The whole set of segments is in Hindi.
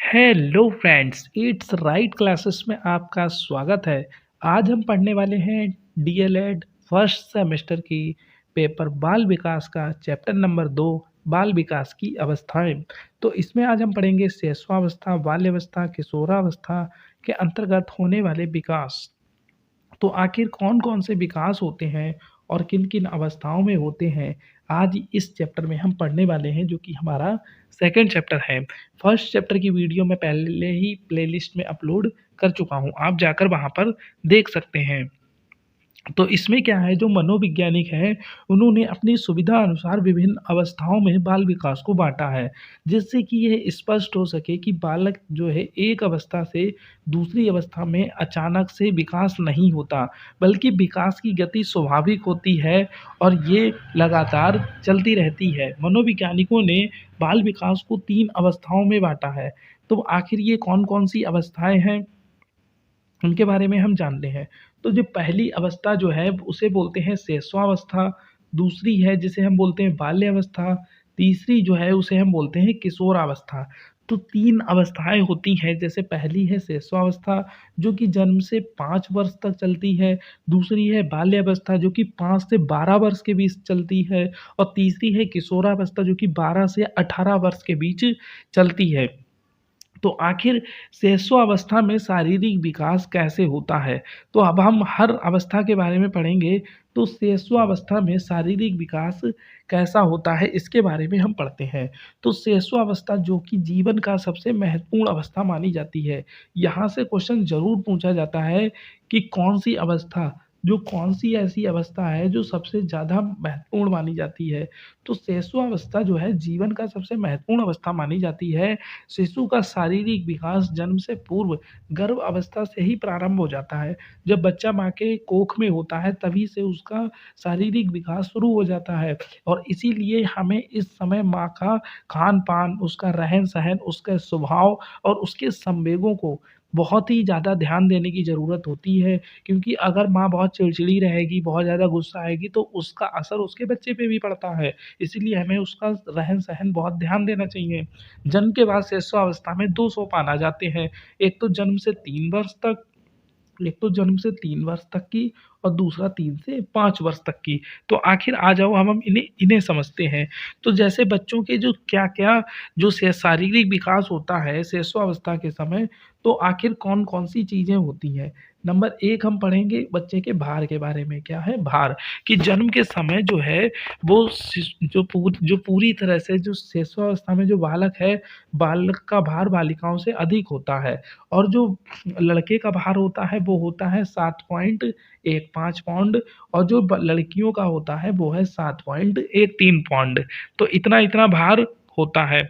Hello friends, it's right classes में आपका स्वागत है। आज हम पढ़ने वाले हैं डीएलएड फर्स्ट सेमेस्टर की पेपर बाल विकास का चैप्टर नंबर 2 बाल विकास की अवस्थाएं। तो इसमें आज हम पढ़ेंगे शिशुआवस्था, बाल्यावस्था, किशोरावस्था के अंतर्गत होने वाले विकास। तो आखिर कौन-कौन से विकास होते हैं और किन-किन अवस्थाओं में होते हैं, आज इस चैप्टर में हम पढ़ने वाले हैं, जो कि हमारा सेकंड चैप्टर है। फर्स्ट चैप्टर की वीडियो मैं पहले ही प्लेलिस्ट में अपलोड कर चुका हूँ, आप जाकर वहाँ पर देख सकते हैं। तो इसमें क्या है, जो मनोवैज्ञानिक हैं, उन्होंने अपनी सुविधा अनुसार विभिन्न अवस्थाओं में बाल विकास को बाँटा है, जिससे कि यह स्पष्ट हो सके कि बालक जो है एक अवस्था से दूसरी अवस्था में अचानक से विकास नहीं होता, बल्कि विकास की गति स्वाभाविक होती है और ये लगातार चलती रहती है। मनोवैज्ञानिकों ने बाल विकास को 3 अवस्थाओं में बाँटा है। तो आखिर ये कौन-कौन सी अवस्थाएँ हैं? उनके बारे में हम जानते हैं। तो जो पहली अवस्था जो है उसे बोलते हैं शैशवावस्था, दूसरी है जिसे हम बोलते हैं बाल्यावस्था, तीसरी जो है उसे हम बोलते हैं किशोरावस्था। तो 3 अवस्थाएँ होती हैं, जैसे पहली है शैशवावस्था जो कि जन्म से 5 वर्ष तक चलती है, दूसरी है बाल्यावस्था जो कि 5 से 12 वर्ष के बीच चलती है और तीसरी है किशोरावस्था जो कि 12 से 18 वर्ष के बीच चलती है। तो आखिर शैशवावस्था में शारीरिक विकास कैसे होता है? तो अब हम हर अवस्था के बारे में पढ़ेंगे। तो शैशवावस्था में शारीरिक विकास कैसा होता है, इसके बारे में हम पढ़ते हैं। तो शैशवावस्था जो कि जीवन का सबसे महत्वपूर्ण अवस्था मानी जाती है। यहाँ से क्वेश्चन ज़रूर पूछा जाता है कि कौन-सी ऐसी अवस्था है जो सबसे ज़्यादा महत्वपूर्ण मानी जाती है? तो शैशवावस्था जो है जीवन का सबसे महत्वपूर्ण अवस्था मानी जाती है। शिशु का शारीरिक विकास जन्म से पूर्व गर्भ अवस्था से ही प्रारंभ हो जाता है। जब बच्चा माँ के कोख में होता है तभी से उसका शारीरिक विकास शुरू हो जाता है और इसीलिए हमें इस समय माँ का खान-पान, उसका रहन-सहन, उसका स्वभाव और उसके संवेगों को बहुत ही ज़्यादा ध्यान देने की ज़रूरत होती है, क्योंकि अगर माँ बहुत चिड़चिड़ी रहेगी, बहुत ज़्यादा गुस्सा आएगी तो उसका असर उसके बच्चे पे भी पड़ता है। इसीलिए हमें उसका रहन-सहन बहुत ध्यान देना चाहिए। जन्म के बाद शिशुअवस्था में 2 सोपान आ जाते हैं। एक तो जन्म से 3 वर्ष तक एक तो जन्म से 3 वर्ष तक की और दूसरा 3 से 5 वर्ष तक की। तो आखिर आ जाओ हम इन्हें इन्हें समझते हैं। तो जैसे बच्चों के जो क्या-क्या जो शारीरिक विकास होता है शिशुअवस्था के समय, तो आखिर कौन-कौन सी चीज़ें होती हैं? नंबर 1 हम पढ़ेंगे बच्चे के भार के बारे में। क्या है? भार। कि जन्म के समय जो है वो जो पूरी तरह से जो शिशुअवस्था में जो बालक है, बालक का भार बालिकाओं से अधिक होता है और जो लड़के का भार होता है वो होता है 7.15 पाउंड और जो लड़कियों का होता है वो है 7.13 पाउंड। तो इतना-इतना भार होता है।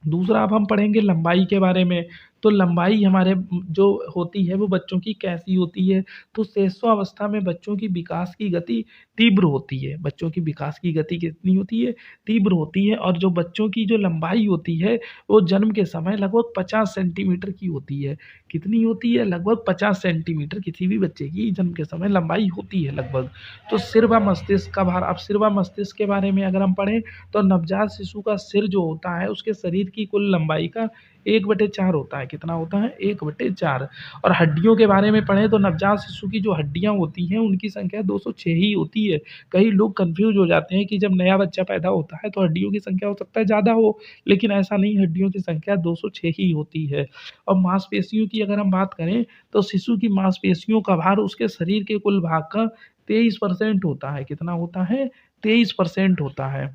दूसरा अब हम पढ़ेंगे लंबाई के बारे में। तो लंबाई हमारे जो होती है वो बच्चों की कैसी होती है? तो शिशुअवस्था में बच्चों की विकास की गति तीव्र होती है। बच्चों की विकास की गति कितनी होती है? तीव्र होती है और जो बच्चों की जो लंबाई होती है वो जन्म के समय लगभग 50 सेंटीमीटर की होती है। कितनी होती है? लगभग 50 सेंटीमीटर किसी भी बच्चे की जन्म के समय लंबाई होती है लगभग। तो सिर व मस्तिष्क का भार। अब सिर व मस्तिष्क के बारे में अगर हम पढ़ें तो नवजात शिशु का सिर जो होता है उसके शरीर की कुल लंबाई का 1/4 होता है। कितना होता है? 1/4। और हड्डियों के बारे में पढ़ें तो नवजात शिशु की जो हड्डियाँ होती हैं उनकी संख्या 206 ही होती है। कई लोग कन्फ्यूज़ हो जाते हैं कि जब नया बच्चा पैदा होता है तो हड्डियों की संख्या हो सकता है ज़्यादा हो, लेकिन ऐसा नहीं, हड्डियों की संख्या 206 ही होती है। और मांसपेशियों की अगर हम बात करें तो शिशु की मांसपेशियों का भार उसके शरीर के कुल भाग का 23% होता है। कितना होता है? 23% होता है।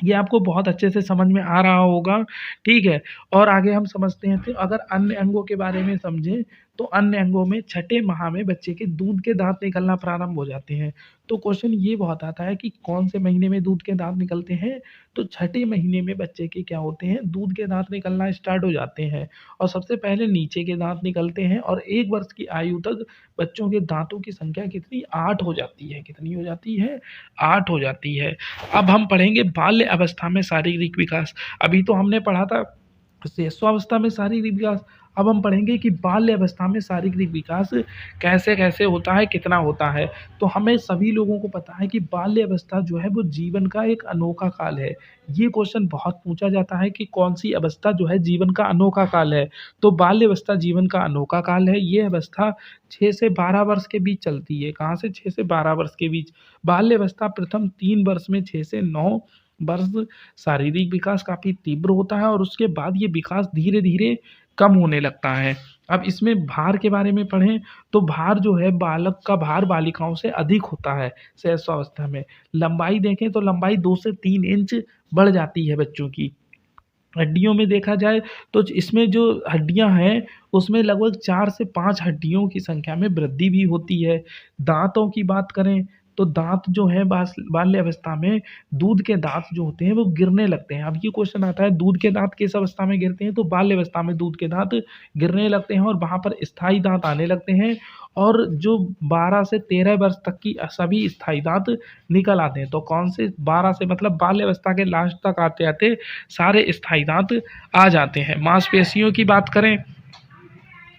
ये आपको बहुत अच्छे से समझ में आ रहा होगा, ठीक है? और आगे हम समझते हैं, तो अगर अन्य अंगों के बारे में समझें, तो अन्य अंगों में छठे माह में बच्चे के दूध के दाँत निकलना प्रारंभ हो जाते हैं। तो क्वेश्चन ये बहुत आता है कि कौन से महीने में दूध के दाँत निकलते हैं? तो छठे महीने में बच्चे के क्या होते हैं? दूध के दाँत निकलना स्टार्ट हो जाते हैं और सबसे पहले नीचे के दाँत निकलते हैं और 1 वर्ष की आयु तक बच्चों के दाँतों की संख्या कितनी? 8 हो जाती है। कितनी हो जाती है? 8 हो जाती है। अब हम पढ़ेंगे बाल्य अवस्था में शारीरिक विकास। अभी तो हमने पढ़ा था शिशुअवस्था में शारीरिक विकास, अब हम पढ़ेंगे कि बाल्य अवस्था में शारीरिक विकास कैसे-कैसे होता है, कितना होता है। तो हमें सभी लोगों को पता है कि बाल्य अवस्था जो है वो जीवन का एक अनोखा काल है। ये क्वेश्चन बहुत पूछा जाता है कि कौन-सी अवस्था जो है जीवन का अनोखा काल है। तो बाल्य अवस्था जीवन का अनोखा काल है। ये अवस्था 6 से 12 वर्ष के बीच चलती है। कहाँ से 6 से 12 वर्ष के बीच। बाल्य अवस्था प्रथम 3 वर्ष में 6 से 9 वर्ष शारीरिक विकास काफ़ी तीव्र होता है और उसके बाद ये विकास धीरे-धीरे कम होने लगता है। अब इसमें भार के बारे में पढ़ें तो भार जो है बालक का भार बालिकाओं से अधिक होता है शैशवावस्था में। लंबाई देखें तो लंबाई 2 से 3 इंच बढ़ जाती है बच्चों की। हड्डियों में देखा जाए तो इसमें जो हड्डियाँ हैं, उसमें लगभग 4 से 5 हड्डियों की संख्या में वृद्धि भी होती है। दाँतों की बात करें, तो दाँत जो है बाल्य अवस्था में दूध के दाँत जो होते हैं, वो गिरने लगते हैं। अब ये क्वेश्चन आता है दूध के दाँत किस अवस्था में गिरते हैं? तो बाल्य अवस्था में दूध के दाँत गिरने लगते हैं और वहाँ पर स्थायी दाँत आने लगते हैं और जो 12 से 13 वर्ष तक की सभी स्थायी दाँत निकल आते हैं। तो कौन से 12 से मतलब बाल्य अवस्था के लास्ट तक आते-आते सारे स्थायी दाँत आ जाते हैं। मांसपेशियों की बात करें,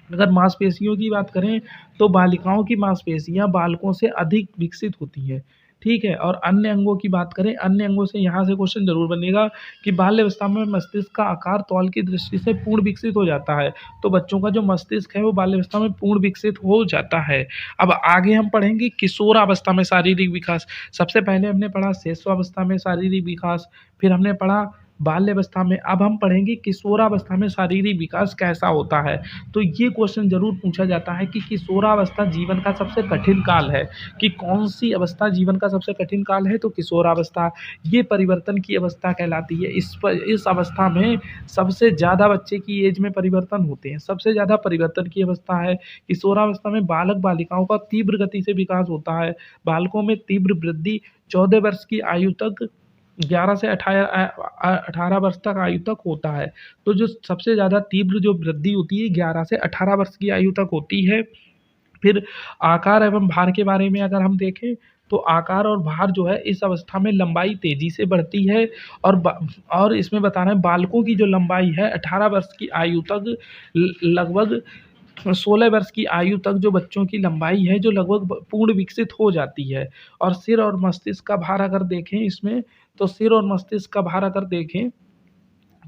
अगर मांसपेशियों की बात करें तो बालिकाओं की मांसपेशियाँ बालकों से अधिक विकसित होती हैं, ठीक है? और अन्य अंगों की बात करें, अन्य अंगों से यहाँ से क्वेश्चन ज़रूर बनेगा कि बाल्य अवस्था में मस्तिष्क का आकार तौल की दृष्टि से पूर्ण विकसित हो जाता है। तो बच्चों का जो मस्तिष्क है वो बाल्य अवस्था में पूर्ण विकसित हो जाता है। अब आगे हम पढ़ेंगे किशोरावस्था में शारीरिक विकास। सबसे पहले हमने पढ़ा शिशुअवस्था में शारीरिक विकास, फिर हमने पढ़ा बाल्यावस्था में। अब हम पढ़ेंगे किशोरावस्था में शारीरिक विकास कैसा होता है। तो ये क्वेश्चन ज़रूर पूछा जाता है कि किशोरावस्था जीवन का सबसे कठिन काल है, कि कौन-सी अवस्था जीवन का सबसे कठिन काल है? तो किशोरावस्था। ये परिवर्तन की अवस्था कहलाती है। इस अवस्था में सबसे ज़्यादा बच्चे की एज में परिवर्तन होते हैं। सबसे ज़्यादा परिवर्तन की अवस्था है। किशोरावस्था में बालक-बालिकाओं का तीव्र गति से विकास होता है। बालकों में तीव्र वृद्धि 14 वर्ष की आयु तक 11 से 18 वर्ष तक आयु तक होता है। तो जो सबसे ज़्यादा तीव्र जो वृद्धि होती है 11 से 18 वर्ष की आयु तक होती है। फिर आकार एवं भार के बारे में अगर हम देखें, तो आकार और भार जो है इस अवस्था में लंबाई तेज़ी से बढ़ती है और इसमें बताना है बालकों की जो लंबाई है 18 वर्ष की आयु तक लगभग 16 वर्ष की आयु तक जो बच्चों की लंबाई है जो लगभग पूर्ण विकसित हो जाती है। और सिर और मस्तिष्क का भार अगर देखें इसमें, तो सिर और मस्तिष्क का भार अगर देखें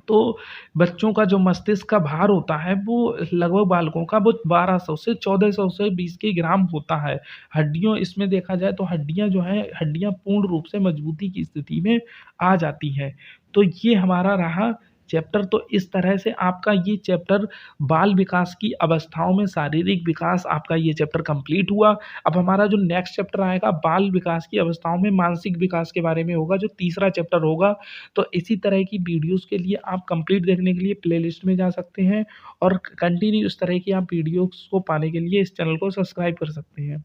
तो बच्चों का जो मस्तिष्क का भार होता है वो लगभग बालकों का वो 1200 से 1400 से 20 के ग्राम होता है। हड्डियों इसमें देखा जाए तो हड्डियाँ जो हैं, हड्डियाँ पूर्ण रूप से मजबूती की स्थिति में आ जाती हैं। तो ये हमारा रहा चैप्टर। तो इस तरह से आपका ये चैप्टर बाल विकास की अवस्थाओं में शारीरिक विकास आपका ये चैप्टर कंप्लीट हुआ। अब हमारा जो नेक्स्ट चैप्टर आएगा बाल विकास की अवस्थाओं में मानसिक विकास के बारे में होगा, जो तीसरा चैप्टर होगा। तो इसी तरह की वीडियोज़ के लिए आप कंप्लीट देखने के लिए प्लेलिस्ट में जा सकते हैं और कंटिन्यू इस तरह की आप वीडियोज़ को पाने के लिए इस चैनल को सब्सक्राइब कर सकते हैं।